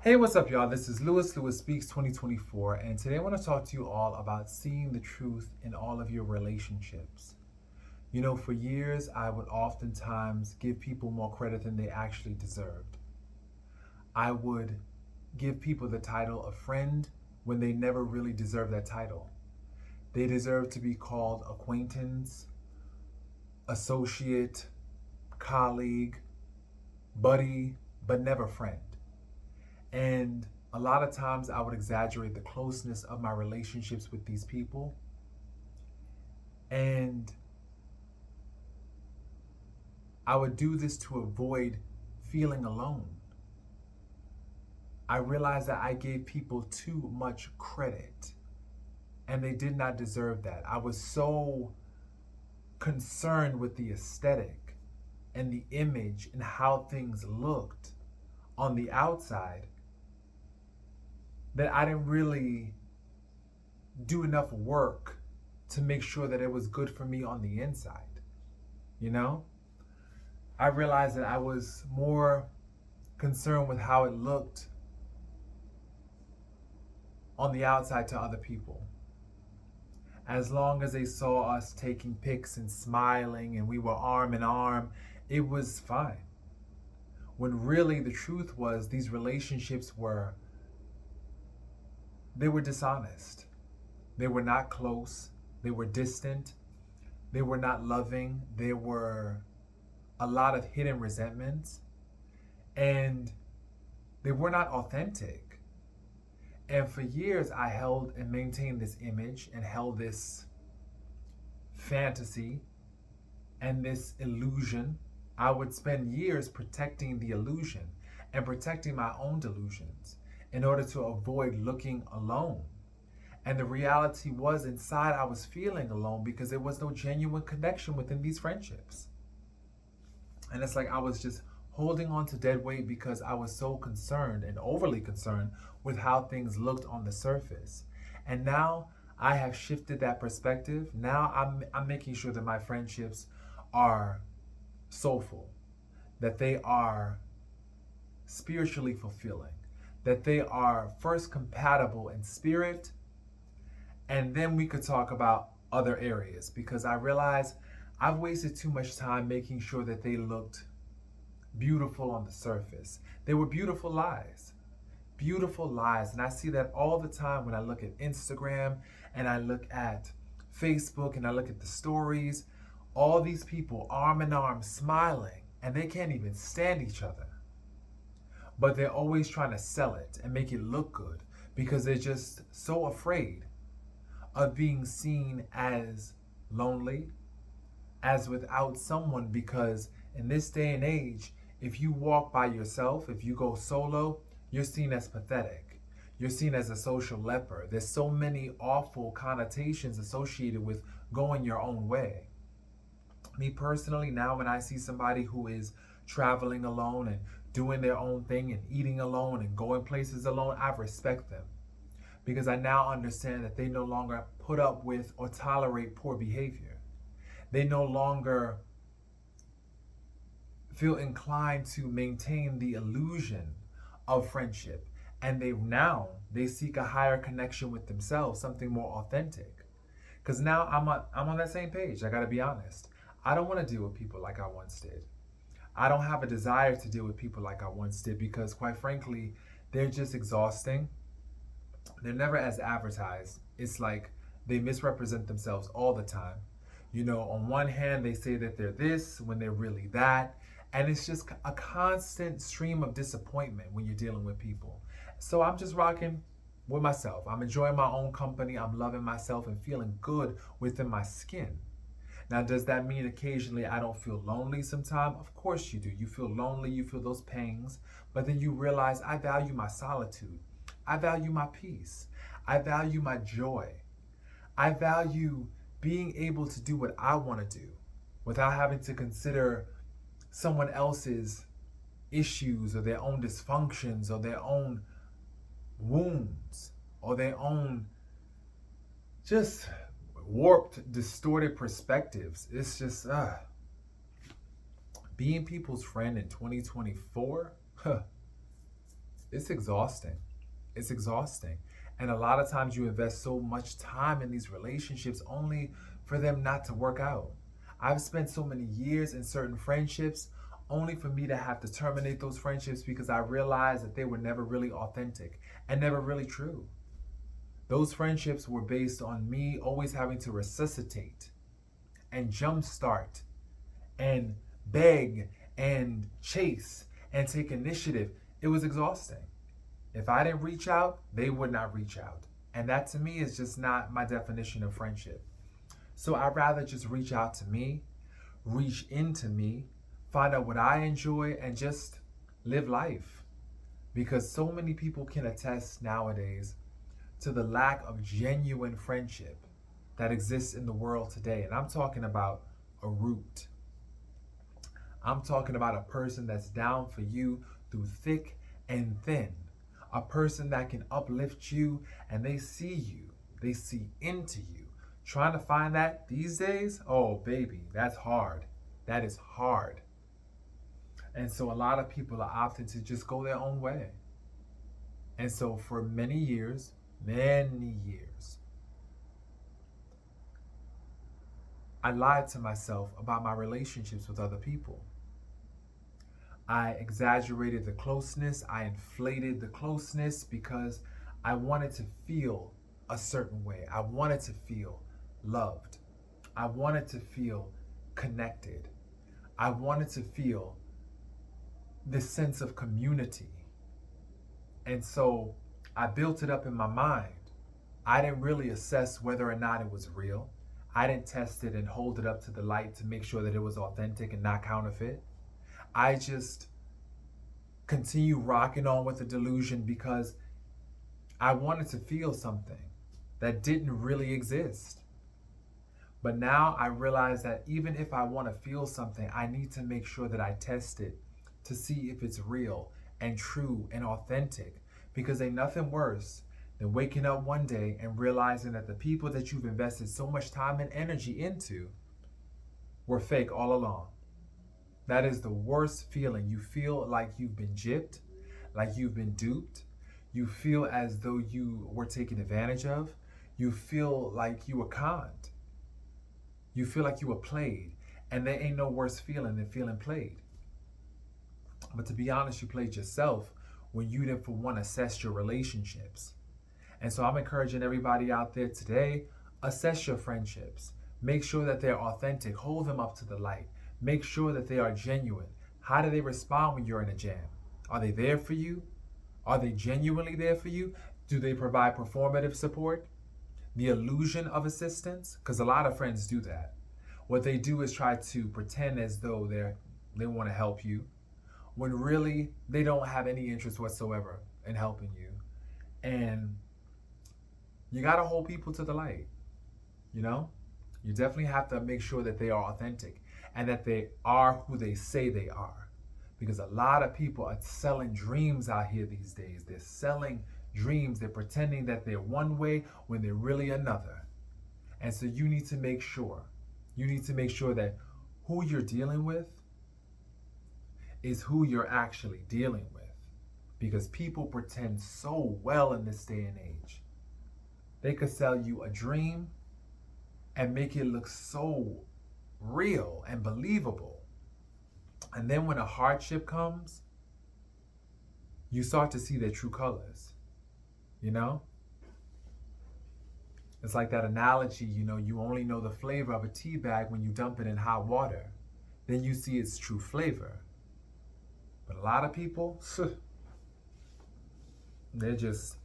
Hey, what's up, y'all? This is Lewis Speaks 2024, and today I want to talk to you all about seeing the truth in all of your relationships. For years, I would oftentimes give people more credit than they actually deserved. I would give people the title of friend when they never really deserved that title. They deserve to be called acquaintance, associate, colleague, buddy, but never friend. And a lot of times I would exaggerate the closeness of my relationships with these people. And I would do this to avoid feeling alone. I realized that I gave people too much credit and they did not deserve that. I was so concerned with the aesthetic and the image and how things looked on the outside that I didn't really do enough work to make sure that it was good for me on the inside. I realized that I was more concerned with how it looked on the outside to other people. As long as they saw us taking pics and smiling and we were arm in arm, it was fine. When really the truth was these relationships were dishonest. They were not close. They were distant. They were not loving. There were a lot of hidden resentments. And they were not authentic. And for years, I held and maintained this image and held this fantasy and this illusion. I would spend years protecting the illusion and protecting my own delusions in order to avoid looking alone. And the reality was inside I was feeling alone because there was no genuine connection within these friendships. And it's like I was just holding on to dead weight because I was so concerned and overly concerned with how things looked on the surface. And now I have shifted that perspective. Now I'm making sure that my friendships are soulful, that they are spiritually fulfilling, that they are first compatible in spirit, and then we could talk about other areas, because I realize I've wasted too much time making sure that they looked beautiful on the surface. They were beautiful lies. And I see that all the time when I look at Instagram and I look at Facebook and I look at the stories. All these people arm in arm smiling, and they can't even stand each other. But they're always trying to sell it and make it look good because they're just so afraid of being seen as lonely, as without someone, because in this day and age, if you walk by yourself, if you go solo, you're seen as pathetic. You're seen as a social leper. There's so many awful connotations associated with going your own way. Me personally, now when I see somebody who is traveling alone and doing their own thing and eating alone and going places alone, I respect them because I now understand that they no longer put up with or tolerate poor behavior. They no longer feel inclined to maintain the illusion of friendship, and they seek a higher connection with themselves, something more authentic. Because now I'm on that same page. I got to be honest. I don't want to deal with people like I once did. I don't have a desire to deal with people like I once did because, quite frankly, they're just exhausting. They're never as advertised. It's like they misrepresent themselves all the time. On one hand, they say that they're this when they're really that. And it's just a constant stream of disappointment when you're dealing with people. So I'm just rocking with myself. I'm enjoying my own company. I'm loving myself and feeling good within my skin. Now, does that mean occasionally I don't feel lonely sometimes? Of course you do. You feel lonely, you feel those pangs, but then you realize I value my solitude. I value my peace. I value my joy. I value being able to do what I want to do without having to consider someone else's issues or their own dysfunctions or their own wounds or their own just warped, distorted perspectives. It's just being people's friend in 2024, It's exhausting. It's exhausting. And a lot of times you invest so much time in these relationships only for them not to work out. I've spent so many years in certain friendships only for me to have to terminate those friendships because I realized that they were never really authentic and never really true. Those friendships were based on me always having to resuscitate and jumpstart and beg and chase and take initiative. It was exhausting. If I didn't reach out, they would not reach out. And that to me is just not my definition of friendship. So I'd rather just reach out to me, reach into me, find out what I enjoy, and just live life. Because so many people can attest nowadays to the lack of genuine friendship that exists in the world today. And I'm talking about a root. I'm talking about a person that's down for you through thick and thin. A person that can uplift you and they see into you. Trying to find that these days, oh baby, that's hard. That is hard. And so a lot of people are opting to just go their own way. And so for many years, I lied to myself about my relationships with other people. I exaggerated the closeness, I inflated the closeness because I wanted to feel a certain way. I wanted to feel loved. I wanted to feel connected. I wanted to feel this sense of community. And so I built it up in my mind. I didn't really assess whether or not it was real. I didn't test it and hold it up to the light to make sure that it was authentic and not counterfeit. I just continue rocking on with the delusion because I wanted to feel something that didn't really exist. But now I realize that even if I want to feel something, I need to make sure that I test it to see if it's real and true and authentic. Because ain't nothing worse than waking up one day and realizing that the people that you've invested so much time and energy into were fake all along. That is the worst feeling. You feel like you've been gypped, like you've been duped. You feel as though you were taken advantage of. You feel like you were conned. You feel like you were played. And there ain't no worse feeling than feeling played. But to be honest, you played yourself when you didn't, for one, assess your relationships. And so I'm encouraging everybody out there today, assess your friendships. Make sure that they're authentic. Hold them up to the light. Make sure that they are genuine. How do they respond when you're in a jam? Are they there for you? Are they genuinely there for you? Do they provide performative support? The illusion of assistance? Because a lot of friends do that. What they do is try to pretend as though they want to help you, when really they don't have any interest whatsoever in helping you. And you got to hold people to the light, you know? You definitely have to make sure that they are authentic and that they are who they say they are. Because a lot of people are selling dreams out here these days. They're selling dreams. They're pretending that they're one way when they're really another. And so you need to make sure. You need to make sure that who you're dealing with is who you're actually dealing with. Because people pretend so well in this day and age. They could sell you a dream and make it look so real and believable. And then when a hardship comes, you start to see their true colors, you know? It's like that analogy, you know, you only know the flavor of a tea bag when you dump it in hot water. Then you see its true flavor. But a lot of people, they're just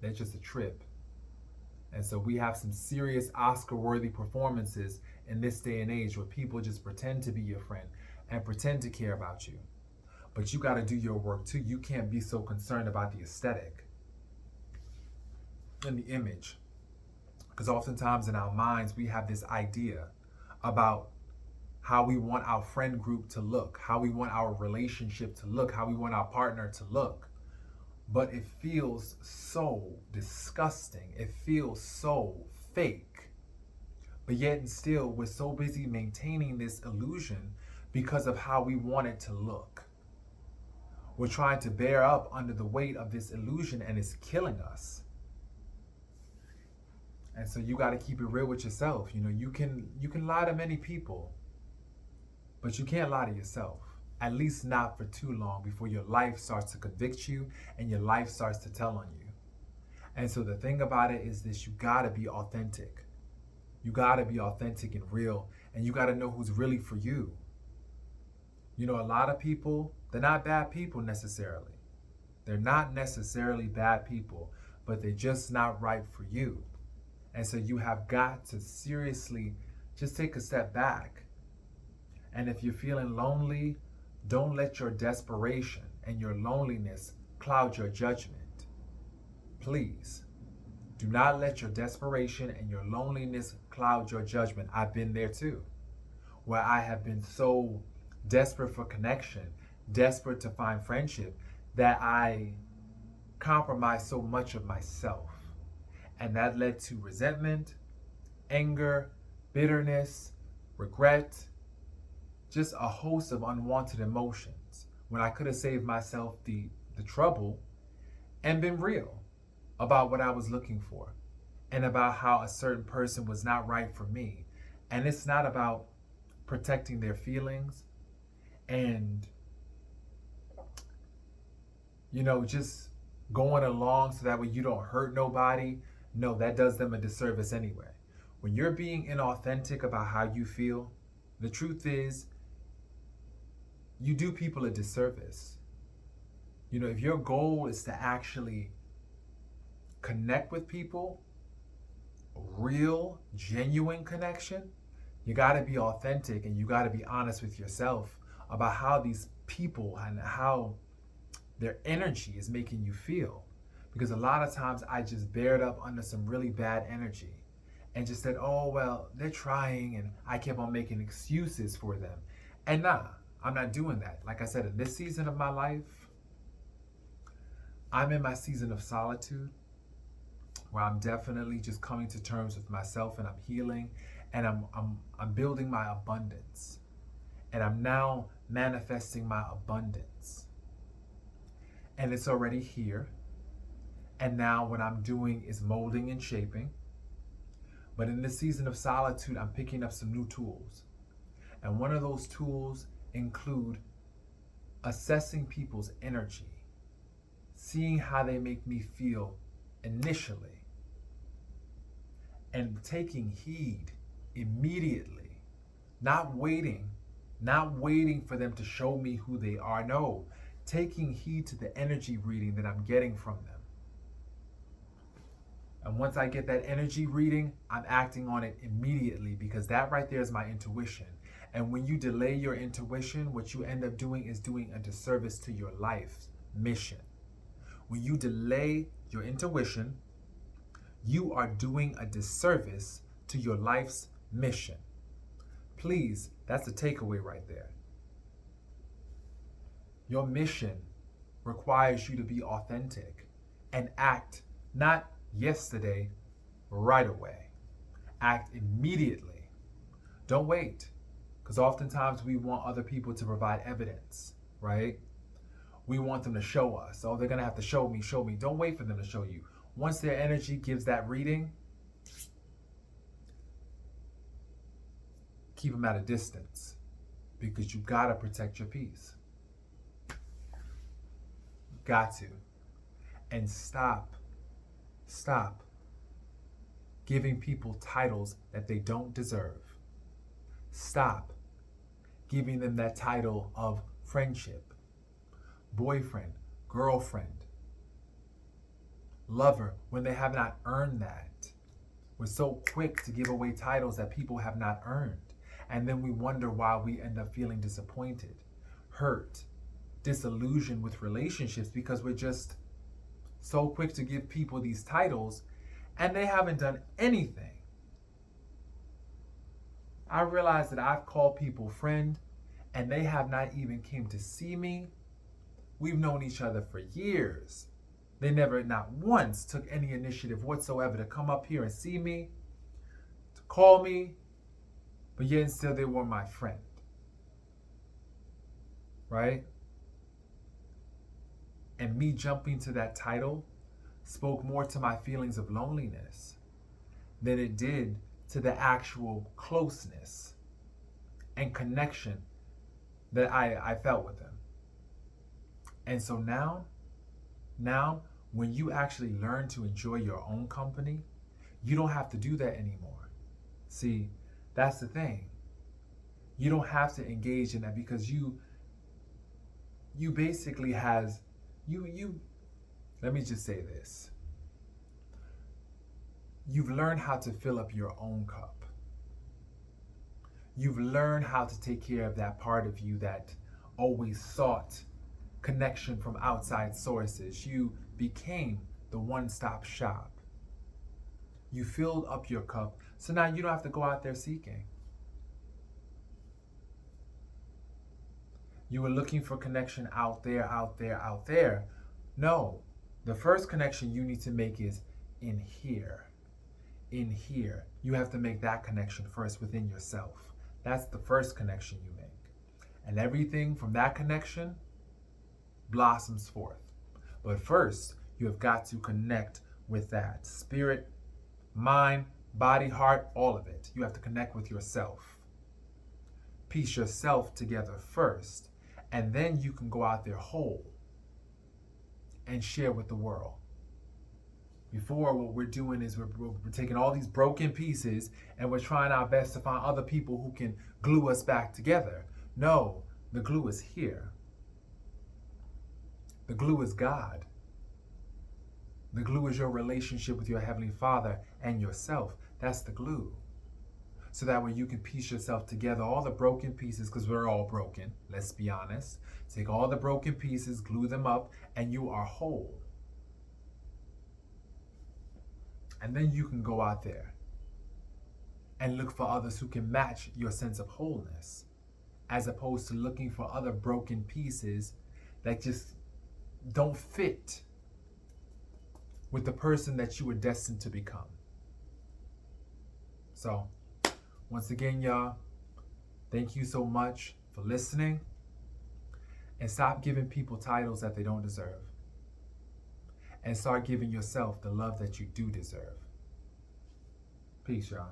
a trip. And so we have some serious Oscar-worthy performances in this day and age where people just pretend to be your friend and pretend to care about you. But you got to do your work too. You can't be so concerned about the aesthetic and the image. Because oftentimes in our minds, we have this idea about how we want our friend group to look, how we want our relationship to look, how we want our partner to look. But it feels so disgusting. It feels so fake. But yet and still, we're so busy maintaining this illusion because of how we want it to look. We're trying to bear up under the weight of this illusion, and it's killing us. And so you got to keep it real with yourself. You can lie to many people, but you can't lie to yourself. At least not for too long before your life starts to convict you and your life starts to tell on you. And so the thing about it is this: you got to be authentic. You got to be authentic and real, and you got to know who's really for you. A lot of people, they're not bad people necessarily. They're not necessarily bad people, but they're just not right for you. And so you have got to seriously just take a step back. And if you're feeling lonely, don't let your desperation and your loneliness cloud your judgment. Please, do not let your desperation and your loneliness cloud your judgment. I've been there too, where I have been so desperate for connection, desperate to find friendship, that I compromised so much of myself. And that led to resentment, anger, bitterness, regret, just a host of unwanted emotions, when I could have saved myself the trouble and been real about what I was looking for and about how a certain person was not right for me. And it's not about protecting their feelings and, just going along so that way you don't hurt nobody. No, that does them a disservice anyway. When you're being inauthentic about how you feel, the truth is you do people a disservice. If your goal is to actually connect with people, real, genuine connection, you got to be authentic and you got to be honest with yourself about how these people and how their energy is making you feel. Because a lot of times I just bared up under some really bad energy and just said, oh, well, they're trying, and I kept on making excuses for them. And nah, I'm not doing that. Like I said, in this season of my life, I'm in my season of solitude, where I'm definitely just coming to terms with myself, and I'm healing, and I'm building my abundance, and I'm now manifesting my abundance, and it's already here. And now what I'm doing is molding and shaping. But in this season of solitude, I'm picking up some new tools, and one of those tools include assessing people's energy, seeing how they make me feel initially, and taking heed immediately, not waiting for them to show me who they are. No, taking heed to the energy reading that I'm getting from them. And once I get that energy reading, I'm acting on it immediately, because that right there is my intuition. And when you delay your intuition, what you end up doing is doing a disservice to your life's mission. When you delay your intuition, you are doing a disservice to your life's mission. Please, that's a takeaway right there. Your mission requires you to be authentic and act not yesterday, right away. Act immediately. Don't wait, because oftentimes we want other people to provide evidence, right? We want them to show us. Oh, they're going to have to show me. Don't wait for them to show you. Once their energy gives that reading, keep them at a distance, because you got to protect your peace. Got to. And stop giving people titles that they don't deserve. Stop giving them that title of friendship, boyfriend, girlfriend, lover, when they have not earned that. We're so quick to give away titles that people have not earned. And then we wonder why we end up feeling disappointed, hurt, disillusioned with relationships, because we're just so quick to give people these titles and they haven't done anything. I realize that I've called people friend and they have not even came to see me. We've known each other for years. They never, not once, took any initiative whatsoever to come up here and see me, to call me, but yet and still they were my friend. Right? And me jumping to that title spoke more to my feelings of loneliness than it did to the actual closeness and connection that I felt with them. And so now, when you actually learn to enjoy your own company, you don't have to do that anymore. See, that's the thing. You don't have to engage in that because you basically has you let me just say this. You've learned how to fill up your own cup. You've learned how to take care of that part of you that always sought connection from outside sources. You became the one-stop shop. You filled up your cup, so now you don't have to go out there seeking. You were looking for connection out there, out there, out there. No, the first connection you need to make is in here. In here. You have to make that connection first within yourself. That's the first connection you make. And everything from that connection blossoms forth. But first, you have got to connect with that spirit, mind, body, heart, all of it. You have to connect with yourself. Piece yourself together first, and then you can go out there whole and share with the world. Before, what we're doing is we're taking all these broken pieces and we're trying our best to find other people who can glue us back together. No, the glue is here. The glue is God. The glue is your relationship with your Heavenly Father and yourself. That's the glue. So that way you can piece yourself together, all the broken pieces, because we're all broken, let's be honest. Take all the broken pieces, glue them up, and you are whole. And then you can go out there and look for others who can match your sense of wholeness, as opposed to looking for other broken pieces that just don't fit with the person that you were destined to become. So, once again, y'all, thank you so much for listening. And stop giving people titles that they don't deserve. And start giving yourself the love that you do deserve. Peace, y'all.